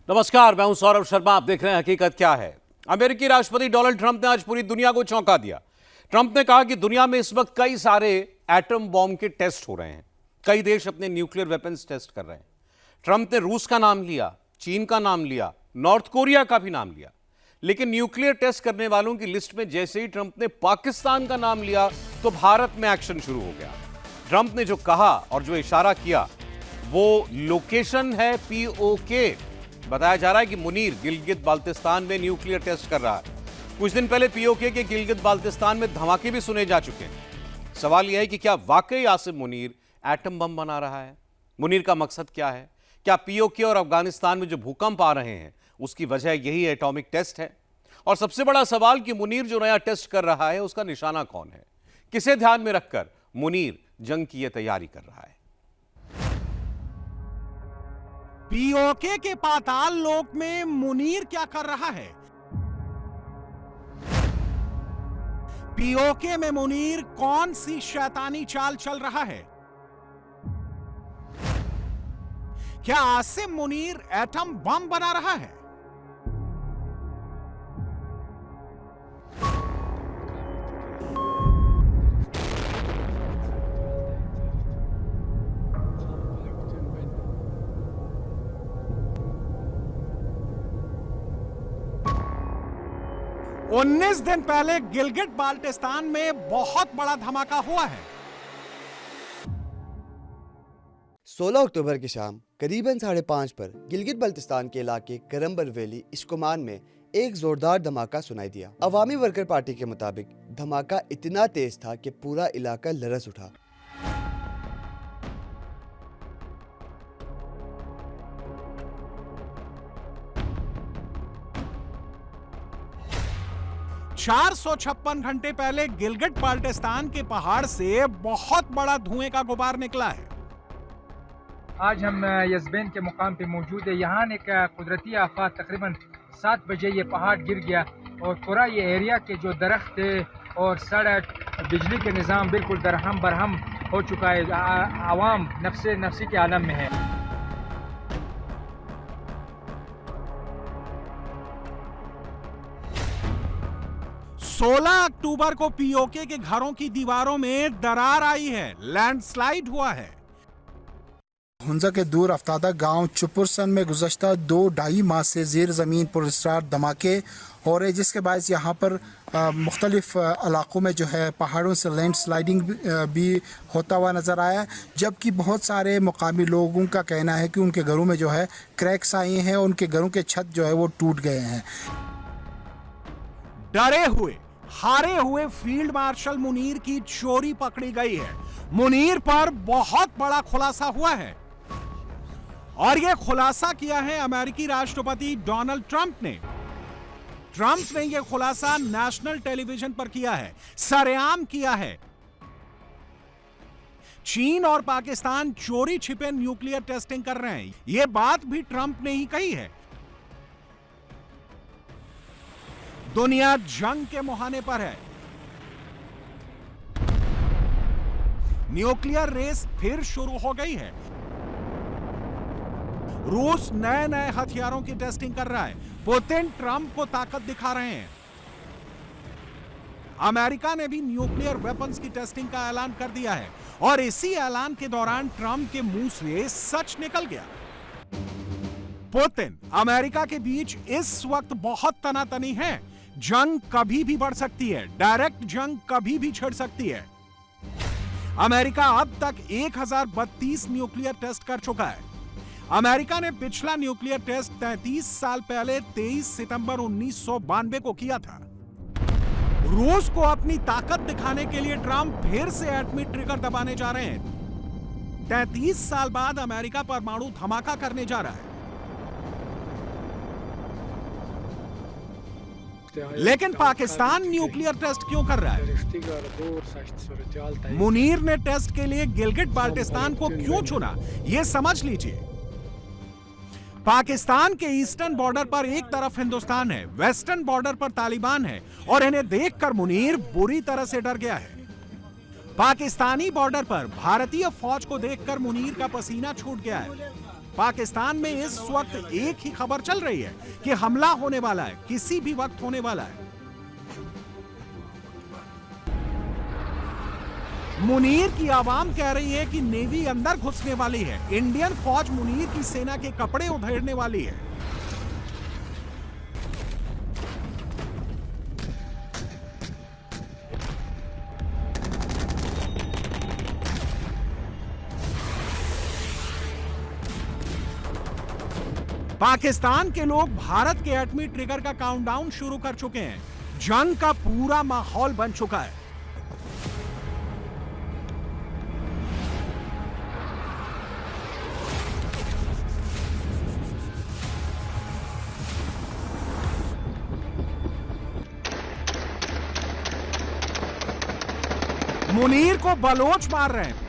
नमस्कार, मैं हूं सौरभ शर्मा। आप देख रहे हैं हकीकत क्या है। अमेरिकी राष्ट्रपति डोनाल्ड ट्रंप ने आज पूरी दुनिया को चौंका दिया। ट्रंप ने कहा कि दुनिया में इस वक्त कई सारे एटम बॉम्ब के टेस्ट हो रहे हैं। कई देश अपने न्यूक्लियर वेपन्स टेस्ट कर रहे हैं। ट्रंप ने रूस का नाम लिया, चीन का नाम लिया, नॉर्थ कोरिया का भी नाम लिया। लेकिन न्यूक्लियर टेस्ट करने वालों की लिस्ट में जैसे ही ट्रंप ने पाकिस्तान का नाम लिया तो भारत में एक्शन शुरू हो गया। ट्रंप ने जो कहा और जो इशारा किया वो लोकेशन है पीओके। बताया जा रहा है कि मुनीर गिलगित बाल्तिस्तान में न्यूक्लियर टेस्ट कर रहा है। कुछ दिन पहले पीओके के गिलगित बाल्तिस्तान में धमाके भी सुने जा चुके हैं। सवाल यह है कि क्या वाकई आसिम मुनीर एटम बम बना रहा है? मुनीर का मकसद क्या है? क्या पीओके और अफगानिस्तान में जो भूकंप आ रहे हैं उसकी वजह यही एटॉमिक टेस्ट है? और सबसे बड़ा सवाल कि मुनीर जो नया टेस्ट कर रहा है उसका निशाना कौन है? किसे ध्यान में रखकर मुनीर जंग की यह तैयारी कर रहा है? पीओके के पाताल लोक में मुनीर क्या कर रहा है? पीओके में मुनीर कौन सी शैतानी चाल चल रहा है? क्या आसिम मुनीर एटम बम बना रहा है? उन्नीस दिन पहले गिलगित बाल्टिस्तान में बहुत बड़ा धमाका हुआ है। 16 अक्टूबर की शाम करीबन 5:30 पर गिलगित बल्तिस्तान के इलाके करम्बर वैली इश्कुमान में एक जोरदार धमाका सुनाई दिया। अवामी वर्कर पार्टी के मुताबिक धमाका इतना तेज था कि पूरा इलाका लरस उठा। चार 456 घंटे पहले गिलगित बाल्टिस्तान के पहाड़ से बहुत बड़ा धुएं का गुबार निकला है। आज हम यज़बेन के मुकाम पे मौजूद है। यहाँ एक कुदरती आफत तकरीबन 7 बजे ये पहाड़ गिर गया और पूरा ये एरिया के जो दरख्त और सड़क बिजली के निज़ाम बिल्कुल दरहम बरहम हो चुका है। आवाम नफ्सी के आलम में है। 16 अक्टूबर को पीओके के घरों की दीवारों में दरार आई है, लैंडस्लाइड हुआ है। हुंजा के दूर अफ्तादा गांव चुपुरसन में गुज़श्ता 2-2.5 माह से ज़ेर ज़मीन पुरस्रार धमाके हो रहे, जिसके बाद यहाँ पर मुख्तलिफ इलाकों में जो है पहाड़ों से लैंड स्लाइडिंग भी होता हुआ नज़र आया। जबकि बहुत सारे मुकामी लोगों का कहना है कि उनके घरों में जो है क्रैक्स आए हैं, उनके घरों के छत जो है वो टूट गए हैं। डरे हुए हारे हुए फील्ड मार्शल मुनीर की चोरी पकड़ी गई है। मुनीर पर बहुत बड़ा खुलासा हुआ है और यह खुलासा किया है अमेरिकी राष्ट्रपति डोनाल्ड ट्रंप ने। ट्रंप ने यह खुलासा नेशनल टेलीविजन पर किया है, सरेआम किया है। चीन और पाकिस्तान चोरी छिपे न्यूक्लियर टेस्टिंग कर रहे हैं, यह बात भी ट्रंप ने ही कही है। दुनिया जंग के मुहाने पर है। न्यूक्लियर रेस फिर शुरू हो गई है। रूस नए नए हथियारों की टेस्टिंग कर रहा है। पुतिन ट्रंप को ताकत दिखा रहे हैं। अमेरिका ने भी न्यूक्लियर वेपन्स की टेस्टिंग का ऐलान कर दिया है और इसी ऐलान के दौरान ट्रंप के मुंह से सच निकल गया। पुतिन अमेरिका के बीच इस वक्त बहुत तनातनी है। जंग कभी भी बढ़ सकती है, डायरेक्ट जंग कभी भी छिड़ सकती है। अमेरिका अब तक 1032 न्यूक्लियर टेस्ट कर चुका है। अमेरिका ने पिछला न्यूक्लियर टेस्ट 33 साल पहले 23 सितंबर 1992 को किया था। रूस को अपनी ताकत दिखाने के लिए ट्रंप फिर से एटमी ट्रिगर दबाने जा रहे हैं। 33 साल बाद अमेरिका परमाणु धमाका करने जा रहा है। लेकिन पाकिस्तान न्यूक्लियर टेस्ट क्यों कर रहा है? मुनीर ने टेस्ट के लिए गिलगित बाल्टिस्तान को क्यों चुना, यह समझ लीजिए। पाकिस्तान के ईस्टर्न बॉर्डर पर एक तरफ हिंदुस्तान है, वेस्टर्न बॉर्डर पर तालिबान है और इन्हें देखकर मुनीर बुरी तरह से डर गया है। पाकिस्तानी बॉर्डर पर भारतीय फौज को देखकर मुनीर का पसीना छूट गया है। पाकिस्तान में इस वक्त एक ही खबर चल रही है कि हमला होने वाला है, किसी भी वक्त होने वाला है। मुनीर की आवाम कह रही है कि नेवी अंदर घुसने वाली है। इंडियन फौज मुनीर की सेना के कपड़े उधेड़ने वाली है। पाकिस्तान के लोग भारत के एटमी ट्रिगर का काउंटडाउन शुरू कर चुके हैं। जंग का पूरा माहौल बन चुका है। मुनीर को बलोच मार रहे हैं।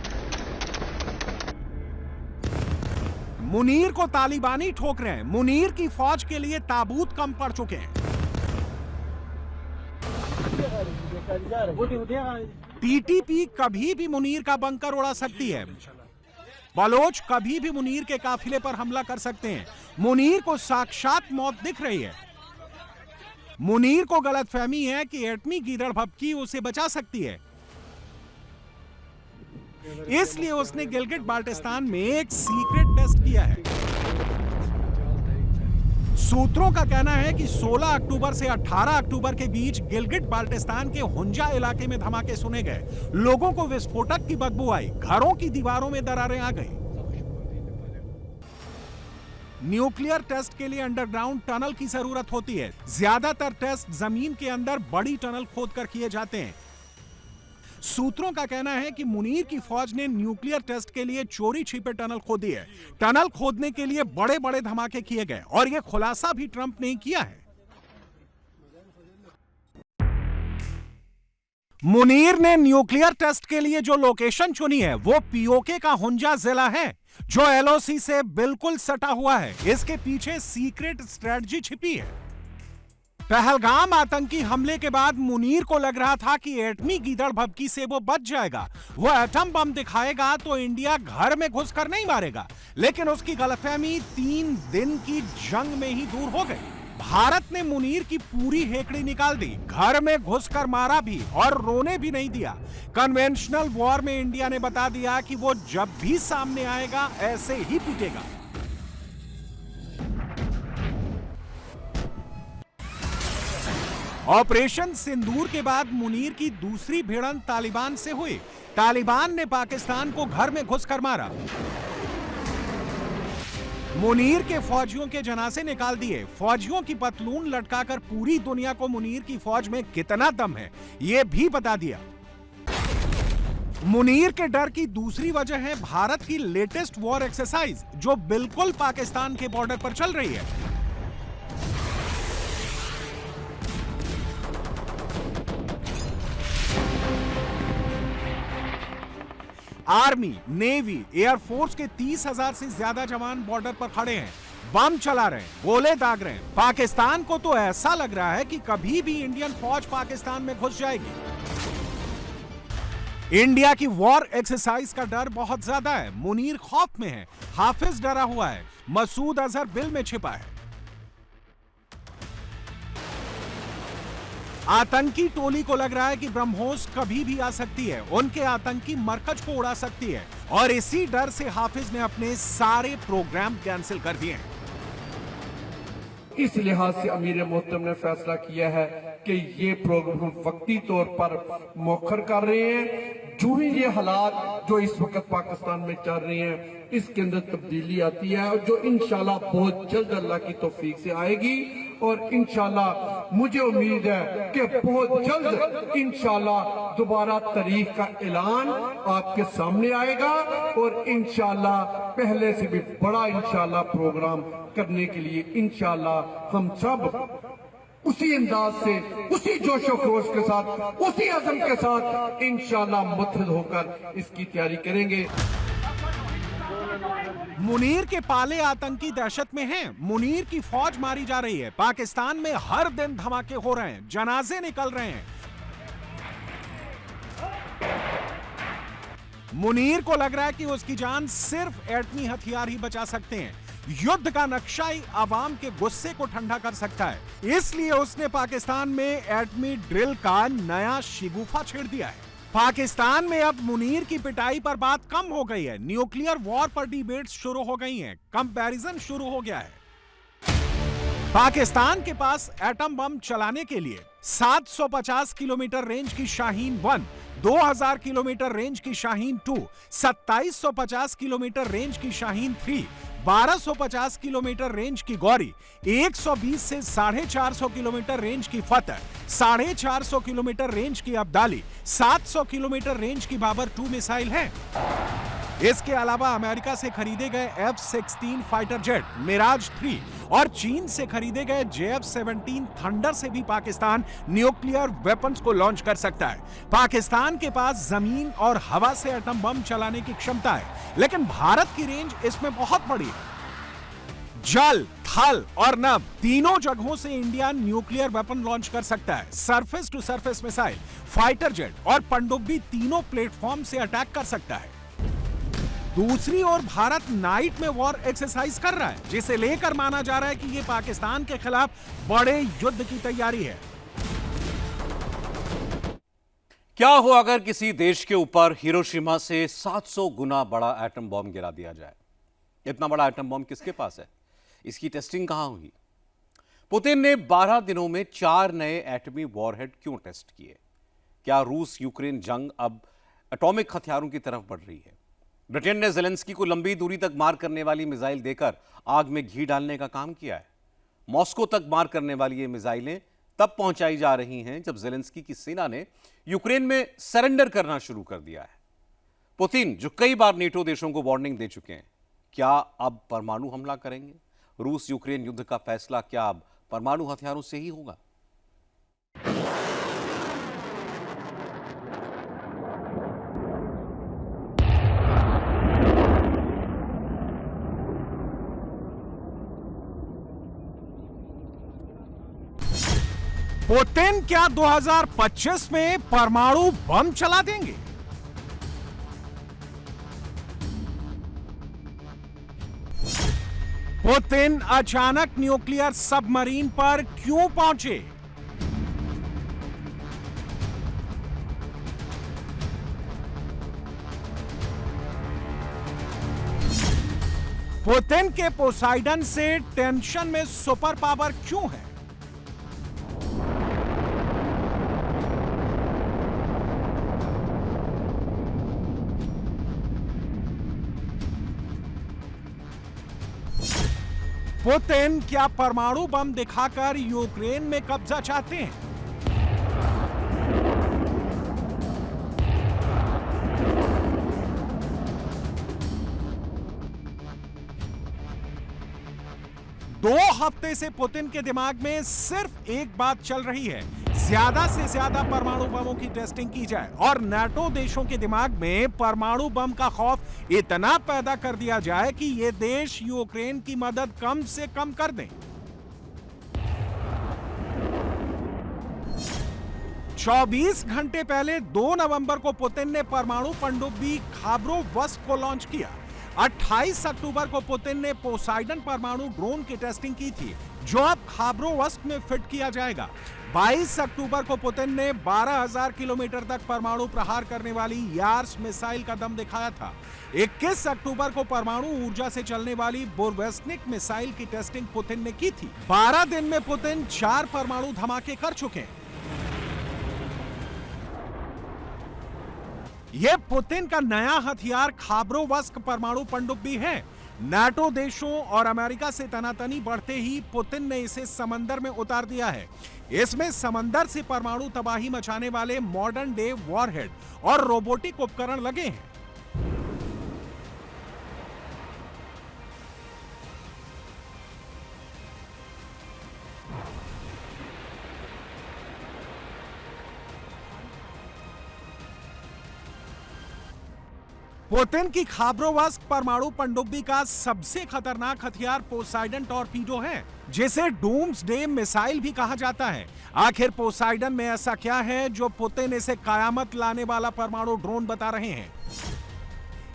मुनीर को तालिबानी ठोक रहे हैं। मुनीर की फौज के लिए ताबूत कम पड़ चुके हैं। टीटीपी कभी भी मुनीर का बंकर उड़ा सकती है। बलोच कभी भी मुनीर के काफिले पर हमला कर सकते हैं। मुनीर को साक्षात मौत दिख रही है। मुनीर को गलतफहमी है कि एटमी गीदड़ भभकी उसे बचा सकती है, इसलिए उसने गिलगिट बाल्टिस्तान में एक सीक्रेट टेस्ट किया है। सूत्रों का कहना है कि 16 अक्टूबर से 18 अक्टूबर के बीच गिलगिट बाल्टिस्तान के हुंजा इलाके में धमाके सुने गए। लोगों को विस्फोटक की बदबू आई। घरों की दीवारों में दरारें आ गईं। न्यूक्लियर टेस्ट के लिए अंडरग्राउंड टनल की जरूरत होती है। ज्यादातर टेस्ट जमीन के अंदर बड़ी टनल खोदकर किए जाते हैं। सूत्रों का कहना है कि मुनीर की फौज ने न्यूक्लियर टेस्ट के लिए चोरी छिपे टनल खोदी है। टनल खोदने के लिए बड़े बड़े धमाके किए गए और यह खुलासा भी ट्रंप ने किया है। मुनीर ने न्यूक्लियर टेस्ट के लिए जो लोकेशन चुनी है वो पीओके का हुंजा जिला है, जो एलओसी से बिल्कुल सटा हुआ है। इसके पीछे सीक्रेट स्ट्रेटजी छिपी है। पहलगाम आतंकी हमले के बाद मुनीर को लग रहा था कि एटमी गीदड़ भभकी से वो बच जाएगा। वो एटम बम दिखाएगा तो इंडिया घर में घुसकर नहीं मारेगा, लेकिन उसकी गलतफहमी 3 दिन की जंग में ही दूर हो गई। भारत ने मुनीर की पूरी हेकड़ी निकाल दी, घर में घुसकर मारा भी और रोने भी नहीं दिया। कन्वेंशनल वॉर में इंडिया ने बता दिया कि वो जब भी सामने आएगा ऐसे ही पीटेगा। ऑपरेशन सिंदूर के बाद मुनीर की दूसरी भिड़ंत तालिबान से हुई। तालिबान ने पाकिस्तान को घर में घुसकर मारा। मुनीर के फौजियों के जनाजे निकाल दिए। फौजियों की पतलून लटकाकर पूरी दुनिया को मुनीर की फौज में कितना दम है यह भी बता दिया। मुनीर के डर की दूसरी वजह है भारत की लेटेस्ट वॉर एक्सरसाइज, जो बिल्कुल पाकिस्तान के बॉर्डर पर चल रही है। आर्मी, नेवी, एयरफोर्स के 30,000 से ज्यादा जवान बॉर्डर पर खड़े हैं, बम चला रहे हैं, गोले दाग रहे हैं। पाकिस्तान को तो ऐसा लग रहा है कि कभी भी इंडियन फौज पाकिस्तान में घुस जाएगी। इंडिया की वॉर एक्सरसाइज का डर बहुत ज्यादा है। मुनीर खौफ में है, हाफिज डरा हुआ है, मसूद अजहर बिल में छिपा है। आतंकी टोली को लग रहा है कि ब्रह्मोस कभी भी आ सकती है, उनके आतंकी मरकज को उड़ा सकती है, और इसी डर से हाफिज ने अपने सारे प्रोग्राम कैंसिल कर दिए हैं। इस लिहाज से अमीर मोहतरम ने फैसला किया है कि ये प्रोग्राम हम वक्ती तौर पर मौखर कर रहे हैं। जो ही ये हालात जो इस वक्त पाकिस्तान में चल रहे हैं इसके अंदर तब्दीली आती है, और जो इंशाल्लाह बहुत जल्द अल्लाह की तौफीक से आएगी, और इंशाल्लाह मुझे उम्मीद है कि बहुत जल्द इंशाल्लाह दोबारा तारीख का ऐलान आपके सामने आएगा, और इंशाल्लाह पहले से भी बड़ा इंशाल्लाह प्रोग्राम करने के लिए इंशाल्लाह हम सब उसी अंदाज से, उसी जोशो खरोश के साथ, उसी अज़म के साथ इंशाल्लाह मुत्तहिद होकर इसकी तैयारी करेंगे। मुनीर के पाले आतंकी दहशत में हैं। मुनीर की फौज मारी जा रही है। पाकिस्तान में हर दिन धमाके हो रहे हैं, जनाजे निकल रहे हैं। मुनीर को लग रहा है कि उसकी जान सिर्फ एटमी हथियार ही बचा सकते हैं। युद्ध का नक्शा ही आवाम के गुस्से को ठंडा कर सकता है, इसलिए उसने पाकिस्तान में एटमी ड्रिल का नया शिगुफा छेड़ दिया है। पाकिस्तान में अब मुनीर की पिटाई पर बात कम हो गई है, न्यूक्लियर वॉर पर डिबेट्स शुरू हो गई हैं, कंपैरिजन शुरू हो गया है। पाकिस्तान के पास एटम बम चलाने के लिए 750 किलोमीटर रेंज की शाहीन 1, 2000 किलोमीटर रेंज की शाहीन 2, 2750 किलोमीटर रेंज की शाहीन 3, 1250 किलोमीटर रेंज की गौरी, 120 से 450 किलोमीटर रेंज की फतह, 450 किलोमीटर रेंज की अब्दाली, 700 किलोमीटर रेंज की बाबर 2 मिसाइल है। इसके अलावा अमेरिका से खरीदे गए F-16 फाइटर जेट मिराज 3 और चीन से खरीदे गए JF-17 थंडर से भी पाकिस्तान न्यूक्लियर वेपन्स को लॉन्च कर सकता है। पाकिस्तान के पास जमीन और हवा से एटम बम चलाने की क्षमता है, लेकिन भारत की रेंज इसमें बहुत बड़ी है। जल, थल और नभ तीनों जगहों से इंडिया न्यूक्लियर वेपन लॉन्च कर सकता है। Surface to surface missile, fighter jet और पनडुब्बी तीनों प्लेटफॉर्म से अटैक कर सकता है। दूसरी ओर भारत नाइट में वॉर एक्सरसाइज कर रहा है, जिसे लेकर माना जा रहा है कि यह पाकिस्तान के खिलाफ बड़े युद्ध की तैयारी है। क्या हो अगर किसी देश के ऊपर हिरोशिमा से 700 गुना बड़ा एटम बॉम्ब गिरा दिया जाए? इतना बड़ा एटम बॉम्ब किसके पास है? इसकी टेस्टिंग कहां हुई? पुतिन ने 12 दिनों में 4 नए एटमी वॉरहेड क्यों टेस्ट किए? क्या रूस यूक्रेन जंग अब एटॉमिक हथियारों की तरफ बढ़ रही है? ब्रिटेन ने ज़ेलेंस्की को लंबी दूरी तक मार करने वाली मिसाइल देकर आग में घी डालने का काम किया है। मॉस्को तक मार करने वाली ये मिसाइलें तब पहुंचाई जा रही हैं जब ज़ेलेंस्की की सेना ने यूक्रेन में सरेंडर करना शुरू कर दिया है। पुतिन, जो कई बार नेटो देशों को वार्निंग दे चुके हैं, क्या अब परमाणु हमला करेंगे? रूस यूक्रेन युद्ध का फैसला क्या अब परमाणु हथियारों से ही होगा? पुतिन क्या 2025 में परमाणु बम चला देंगे? पुतिन अचानक न्यूक्लियर सबमरीन पर क्यों पहुंचे? पुतिन के पोसाइडन से टेंशन में सुपर पावर क्यों है? पुतिन क्या परमाणु बम दिखाकर यूक्रेन में कब्जा चाहते हैं? दो हफ्ते से पुतिन के दिमाग में सिर्फ एक बात चल रही है, ज्यादा से ज्यादा परमाणु बमों की टेस्टिंग की जाए और नाटो देशों के दिमाग में परमाणु बम का खौफ इतना पैदा कर दिया जाए कि ये देश यूक्रेन की मदद कम से कम कर दें। 24 घंटे पहले 2 नवंबर को पुतिन ने परमाणु पनडुब्बी खाबरोवस्क को लॉन्च किया। 28 अक्टूबर को पुतिन ने पोसाइडन परमाणु ड्रोन की टेस्टिंग की थी, जो अब खाबरोवस्क में फिट किया जाएगा। 22 अक्टूबर को पुतिन ने 12,000 किलोमीटर तक परमाणु प्रहार करने वाली यार्स मिसाइल का दम दिखाया था। 21 अक्टूबर को परमाणु ऊर्जा से चलने वाली बुरवेस्निक मिसाइल की टेस्टिंग पुतिन ने की थी। 12 दिन में पुतिन 4 परमाणु धमाके कर चुके हैं। यह पुतिन का नया हथियार खाबरोवस्क परमाणु पनडुब्बी है। नाटो देशों और अमेरिका से तनातनी बढ़ते ही पुतिन ने इसे समंदर में उतार दिया है। इसमें समंदर से परमाणु तबाही मचाने वाले मॉडर्न डे वॉरहेड और रोबोटिक उपकरण लगे हैं। पुतिन की खाबरोवस्क परमाणु पनडुब्बी का सबसे खतरनाक हथियार पोसाइडन टॉर्पीडो है, जिसे डूम्सडे मिसाइल भी कहा जाता है। आखिर पोसाइडन में ऐसा क्या है जो पुतिन इसे कयामत लाने वाला परमाणु ड्रोन बता रहे हैं?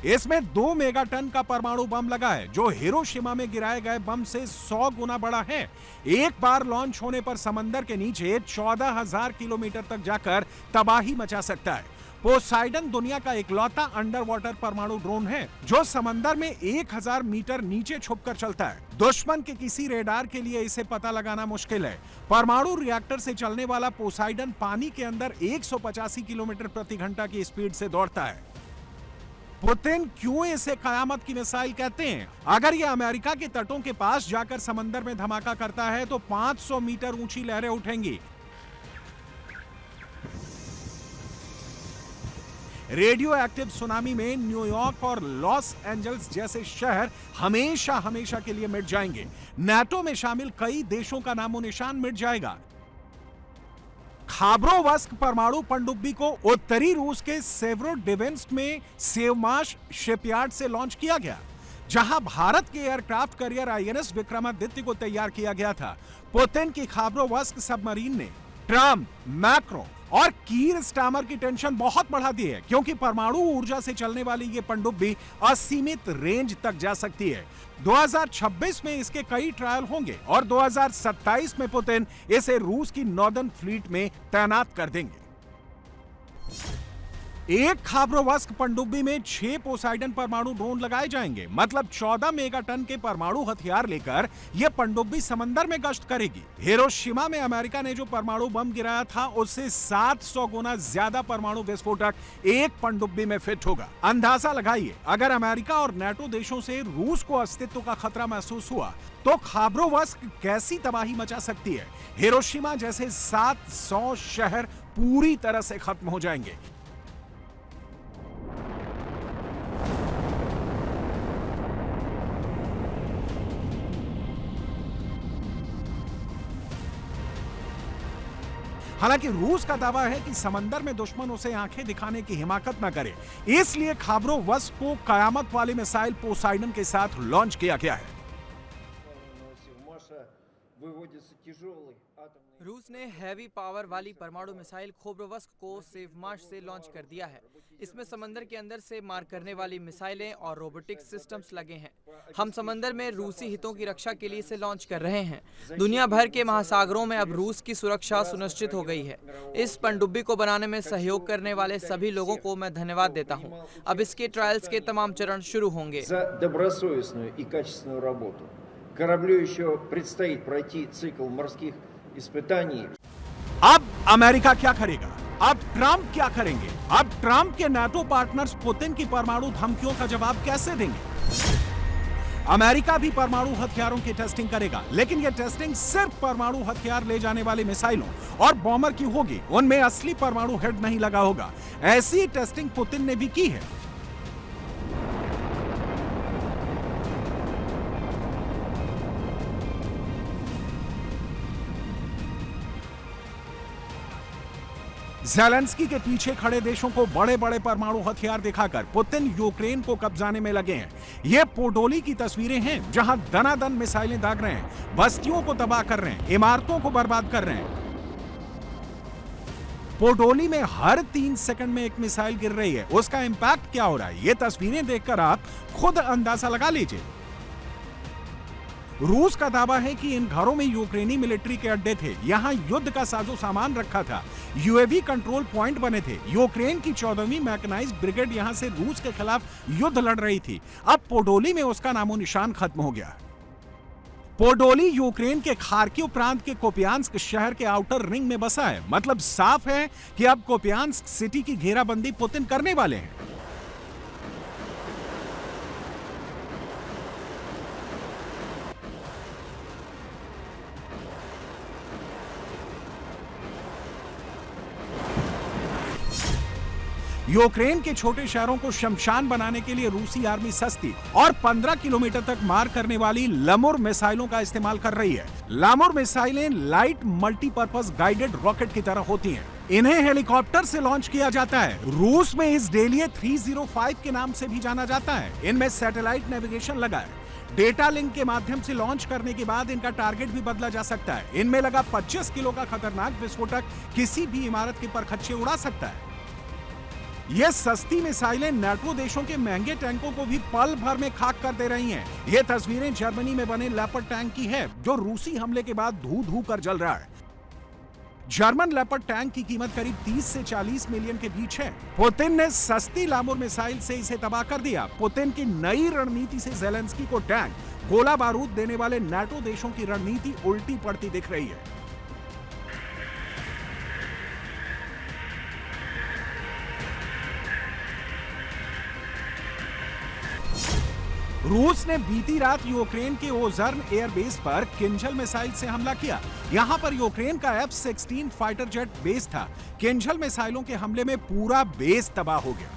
इसमें 2 मेगाटन का परमाणु बम लगा है, जो हिरोशिमा में गिराए गए बम से 100 गुना बड़ा है। एक बार लॉन्च होने पर समंदर के नीचे 14,000 किलोमीटर तक जाकर तबाही मचा सकता है। पोसाइडन दुनिया का इकलौता अंडर वाटर परमाणु ड्रोन है, जो समंदर में 1000 मीटर नीचे छुपकर चलता है। दुश्मन के किसी रेडार के लिए इसे पता लगाना मुश्किल है। परमाणु रिएक्टर से चलने वाला पोसाइडन पानी के अंदर 185 किलोमीटर प्रति घंटा की स्पीड से दौड़ता है। पुतिन क्यों इसे कयामत की मिसाइल कहते हैं? अगर यह अमेरिका के तटों के पास जाकर समंदर में धमाका करता है तो 500 मीटर ऊंची लहरें उठेंगी। रेडियो एक्टिव सुनामी में न्यूयॉर्क और लॉस एंजल्स जैसे शहर हमेशा हमेशा के लिए मिट जाएंगे। नाटो में शामिल कई देशों का नामो निशान मिट जाएगा। खाबरोवस्क परमाणु पनडुब्बी को उत्तरी रूस के सेवरोडिविंस्क में सेवमाश शिपयार्ड से लॉन्च किया गया, जहां भारत के एयरक्राफ्ट कैरियर आईएनएस विक्रमादित्य को तैयार किया गया था। पुतिन की खाबरोवस्क सबमरीन ने ट्रम्प, मैक्रो और कीर स्टामर की टेंशन बहुत बढ़ा दी है, क्योंकि परमाणु ऊर्जा से चलने वाली ये पनडुब्बी असीमित रेंज तक जा सकती है। 2026 में इसके कई ट्रायल होंगे और 2027 में पुतिन इसे रूस की नॉर्दर्न फ्लीट में तैनात कर देंगे। एक खाबरोवस्क पनडुब्बी में 6 पोसाइडन परमाणु ड्रोन लगाए जाएंगे, मतलब 14 मेगाटन के परमाणु हथियार लेकर यह पनडुब्बी समंदर में गश्त करेगी। हिरोशिमा में अमेरिका ने जो परमाणु बम गिराया था, उससे 700 गुना ज्यादा परमाणु विस्फोटक एक पनडुब्बी में फिट होगा। अंदाजा लगाइए, अगर अमेरिका और नाटो देशों से रूस को अस्तित्व का खतरा महसूस हुआ तो खाबरोवस्क कैसी तबाही मचा सकती है। हिरोशिमा जैसे 700 शहर पूरी तरह से खत्म हो जाएंगे। हालांकि रूस का दावा है कि समंदर में दुश्मन उसे आंखें दिखाने की हिमाकत न करे, इसलिए खाबरोवस्क को कयामत वाली मिसाइल पोसाइडन के साथ लॉन्च किया गया है। रूस ने हैवी पावर वाली परमाणु मिसाइल खाबरोवस्क को सेवमाश से लॉन्च कर दिया है। इसमें समंदर के अंदर से मार करने वाली मिसाइलें और रोबोटिक सिस्टम्स लगे हैं। हम समंदर में रूसी हितों की रक्षा के लिए इसे लॉन्च कर रहे हैं। दुनिया भर के महासागरों में अब रूस की सुरक्षा सुनिश्चित हो गई है। इस पनडुब्बी को बनाने में सहयोग करने वाले सभी लोगों को मैं धन्यवाद देता हूँ। अब इसके ट्रायल्स के तमाम चरण शुरू होंगे। Кораблю еще предстоит пройти цикл морских испытаний. अब अमेरिका क्या करेगा? अब ट्रंप क्या करेंगे? अब ट्रंप के नाटो पार्टनर्स पुतिन की परमाणु धमकियों का जवाब कैसे देंगे? अमेरिका भी परमाणु हथियारों की टेस्टिंग करेगा, लेकिन यह टेस्टिंग सिर्फ परमाणु हथियार ले जाने वाली मिसाइलों और बॉम्बर की होगी। उनमें असली परमाणु हेड नहीं लगा होगा। ऐसी टेस्टिंग पुतिन ने भी की है। ज़ेलेंस्की के पीछे खड़े देशों को बड़े बड़े परमाणु हथियार दिखाकर पुतिन यूक्रेन को कब्जाने में लगे हैं। ये पोडोली की तस्वीरें हैं, जहां दनादन मिसाइलें दाग रहे हैं, बस्तियों को तबाह कर रहे हैं, इमारतों को बर्बाद कर रहे हैं। पोडोली में हर 3 सेकंड में एक मिसाइल गिर रही है। उसका इंपैक्ट क्या हो रहा है, ये तस्वीरें देखकर आप खुद अंदाजा लगा लीजिए। रूस का दावा है कि इन घरों में यूक्रेनी मिलिट्री के अड्डे थे। यहां युद्ध का साजो सामान रखा था, यूएवी कंट्रोल पॉइंट बने थे। यूक्रेन की 14वीं मैकेनाइज्ड ब्रिगेड यहां से रूस के खिलाफ युद्ध लड़ रही थी। अब पोडोली में उसका नामो निशान खत्म हो गया। पोडोली यूक्रेन के खार्किव प्रांत के कोपियांस्क शहर के आउटर रिंग में बसा है। मतलब साफ है कि अब कोपियांस्क सिटी की घेराबंदी पुतिन करने वाले हैं। यूक्रेन के छोटे शहरों को शमशान बनाने के लिए रूसी आर्मी सस्ती और 15 किलोमीटर तक मार करने वाली लमुर मिसाइलों का इस्तेमाल कर रही है। लमुर मिसाइलें लाइट मल्टीपर्पज गाइडेड रॉकेट की तरह होती हैं। इन्हें हेलीकॉप्टर से लॉन्च किया जाता है। रूस में इस डेलिये 305 के नाम से भी जाना जाता है। इनमें सैटेलाइट नेविगेशन लगा है। डेटा लिंक के माध्यम से लॉन्च करने के बाद इनका टारगेट भी बदला जा सकता है। इनमें लगा 25 किलो का खतरनाक विस्फोटक किसी भी इमारत के परखच्चे उड़ा सकता है। ये सस्ती मिसाइलें नेटो देशों के महंगे टैंकों को भी पल भर में खाक कर दे रही हैं। ये तस्वीरें जर्मनी में बने लेपर्ड टैंक की है, जो रूसी हमले के बाद धू धू कर जल रहा है। जर्मन लेपर्ड टैंक की कीमत करीब 30 से 40 मिलियन के बीच है। पुतिन ने सस्ती लामूर मिसाइल से इसे तबाह कर दिया। पुतिन की नई रणनीति से ज़ेलेंस्की को टैंक, गोला बारूद देने वाले नाटो देशों की रणनीति उल्टी पड़ती दिख रही है। रूस ने बीती रात यूक्रेन के ओजर्न एयरबेस पर किंजल मिसाइल से हमला किया। यहां पर यूक्रेन का F-16 फाइटर जेट बेस था। किंजल मिसाइलों के हमले में पूरा बेस तबाह हो गया।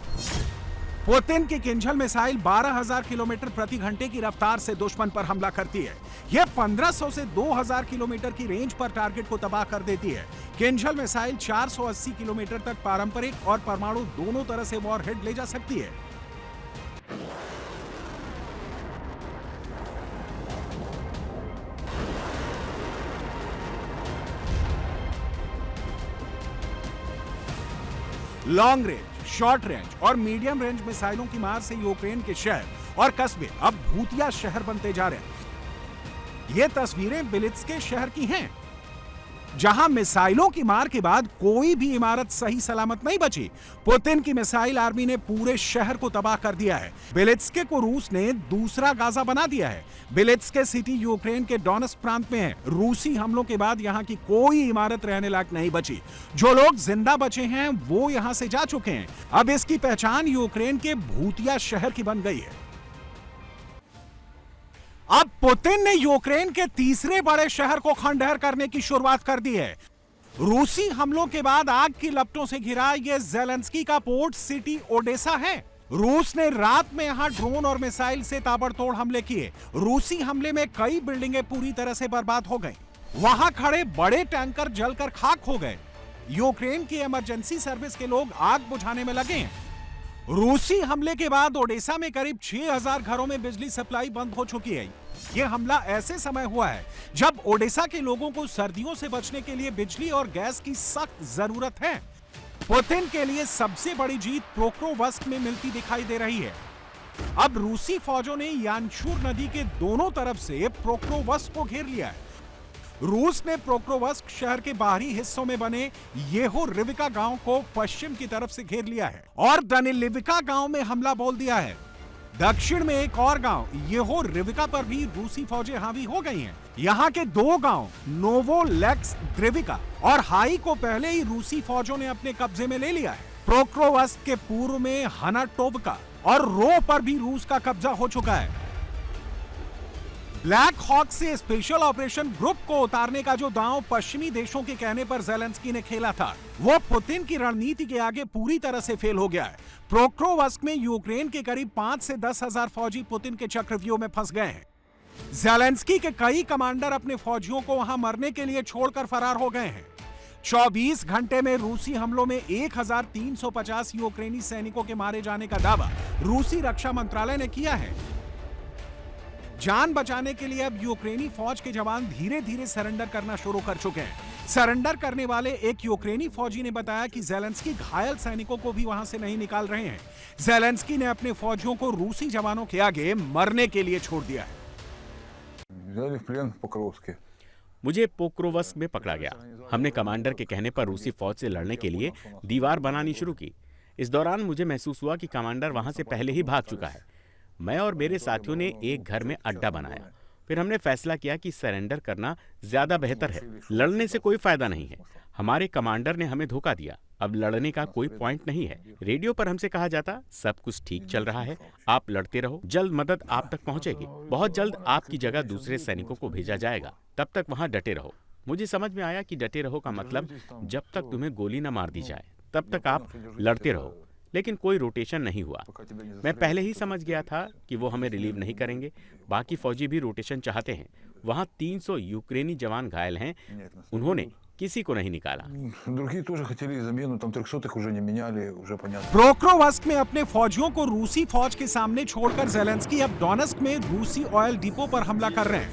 पुतिन की किंजल मिसाइल 12,000 किलोमीटर प्रति घंटे की रफ्तार से दुश्मन पर हमला करती है। यह 1500 से 2000 किलोमीटर की रेंज पर टारगेट को तबाह कर देती है। किंजल मिसाइल 480 किलोमीटर तक पारंपरिक और परमाणु दोनों तरह से वॉरहेड ले जा सकती है। लॉन्ग रेंज, शॉर्ट रेंज और मीडियम रेंज मिसाइलों की मार से यूक्रेन के शहर और कस्बे अब भूतिया शहर बनते जा रहे हैं। ये तस्वीरें बिलित्स्क के शहर की हैं, जहां मिसाइलों की मार के बाद कोई भी इमारत सही सलामत नहीं बची। पुतिन की मिसाइल आर्मी ने पूरे शहर को तबाह कर दिया है। बिलित्स्क को रूस ने दूसरा गाजा बना दिया है। बिलित्स्क सिटी यूक्रेन के डोनेट्स्क प्रांत में है। रूसी हमलों के बाद यहां की कोई इमारत रहने लायक नहीं बची। जो लोग जिंदा बचे हैं वो यहां से जा चुके हैं। अब इसकी पहचान यूक्रेन के भूतिया शहर की बन गई है। अब पुतिन ने यूक्रेन के तीसरे बड़े शहर को खंडहर करने की शुरुआत कर दी है। रूसी हमलों के बाद आग की लपटों से घिरा यह ज़ेलेंस्की का पोर्ट सिटी ओडेसा है। रूस ने रात में यहां ड्रोन और मिसाइल से ताबड़तोड़ हमले किए। रूसी हमले में कई बिल्डिंगें पूरी तरह से बर्बाद हो गई। वहां खड़े बड़े टैंकर जलकर खाक हो गए। यूक्रेन की इमरजेंसी सर्विस के लोग आग बुझाने में लगे हैं। रूसी हमले के बाद ओडेसा में करीब 6000 घरों में बिजली सप्लाई बंद हो चुकी है। यह हमला ऐसे समय हुआ है जब ओडेसा के लोगों को सर्दियों से बचने के लिए बिजली और गैस की सख्त जरूरत है। पुतिन के लिए सबसे बड़ी जीत पोक्रोवस्क में मिलती दिखाई दे रही है। अब रूसी फौजों ने यानशूर नदी के दोनों तरफ से पोक्रोवस्क को घेर लिया है। रूस ने पोक्रोवस्क शहर के बाहरी हिस्सों में बने येहोरिविका गांव को पश्चिम की तरफ से घेर लिया है और दानिलिविका गांव में हमला बोल दिया है। दक्षिण में एक और गांव येहोरिविका पर भी रूसी फौजें हावी हो गई हैं। यहाँ के दो गांव नोवोलेक्सद्रिविका और हाई को पहले ही रूसी फौजों ने अपने कब्जे में ले लिया है। पोक्रोवस्क के पूर्व में हनाटोवका और रो पर भी रूस का कब्जा हो चुका है। ब्लैक हॉक से स्पेशल ऑपरेशन ग्रुप को उतारने का जो दांव पश्चिमी देशों के कहने पर ज़ेलेंस्की ने खेला था, वो पुतिन की रणनीति के आगे पूरी तरह से फेल हो गया है। पोक्रोवस्क में यूक्रेन के करीब 5 से 10 हजार फौजी पुतिन के चक्रव्यूह में फंस गए हैं। ज़ेलेंस्की के कई कमांडर अपने फौजियों को वहां मरने के लिए छोड़कर फरार हो गए हैं। 24 घंटे में रूसी हमलों में 1350 यूक्रेनी सैनिकों के मारे जाने का दावा रूसी रक्षा मंत्रालय ने किया है। जान बचाने के लिए अब यूक्रेनी फौज के जवान धीरे धीरे सरेंडर करना शुरू कर चुके हैं। सरेंडर करने वाले एक यूक्रेनी फौजी ने बताया कि ज़ेलेंस्की घायल सैनिकों को भी वहां से नहीं निकाल रहे हैं। ज़ेलेंस्की ने अपने फौजियों को रूसी जवानों के आगे मरने के लिए छोड़ दिया है। मुझे पोक्रोवस्क में पकड़ा गया। हमने कमांडर के कहने पर रूसी फौज से लड़ने के लिए दीवार बनानी शुरू की। इस दौरान मुझे महसूस हुआ कि कमांडर वहां से पहले ही भाग चुका है। मैं और मेरे साथियों ने एक घर में अड्डा बनाया। फिर हमने फैसला किया कि सरेंडर करना ज्यादा बेहतर है। लड़ने से कोई फायदा नहीं है। हमारे कमांडर ने हमें धोखा दिया। अब लड़ने का कोई पॉइंट नहीं है। रेडियो पर हमसे कहा जाता, सब कुछ ठीक चल रहा है, आप लड़ते रहो, जल्द मदद आप तक पहुंचेगी। बहुत जल्द आपकी जगह दूसरे सैनिकों को भेजा जाएगा, तब तक वहां डटे रहो। मुझे समझ में आया कि डटे रहो का मतलब जब तक तुम्हें गोली न मार दी जाए तब तक आप लड़ते रहो। लेकिन कोई रोटेशन नहीं हुआ। मैं पहले ही समझ गया था कि वो हमें रिलीव नहीं करेंगे। बाकी फौजी भी रोटेशन चाहते हैं। वहाँ 300 यूक्रेनी जवान घायल हैं, उन्होंने किसी को नहीं निकाला। पोक्रोवस्क में अपने फौजियों को रूसी फौज के सामने छोड़कर ज़ेलेंस्की अब डोनेट्स्क में रूसी ऑयल डिपो पर हमला कर रहे हैं।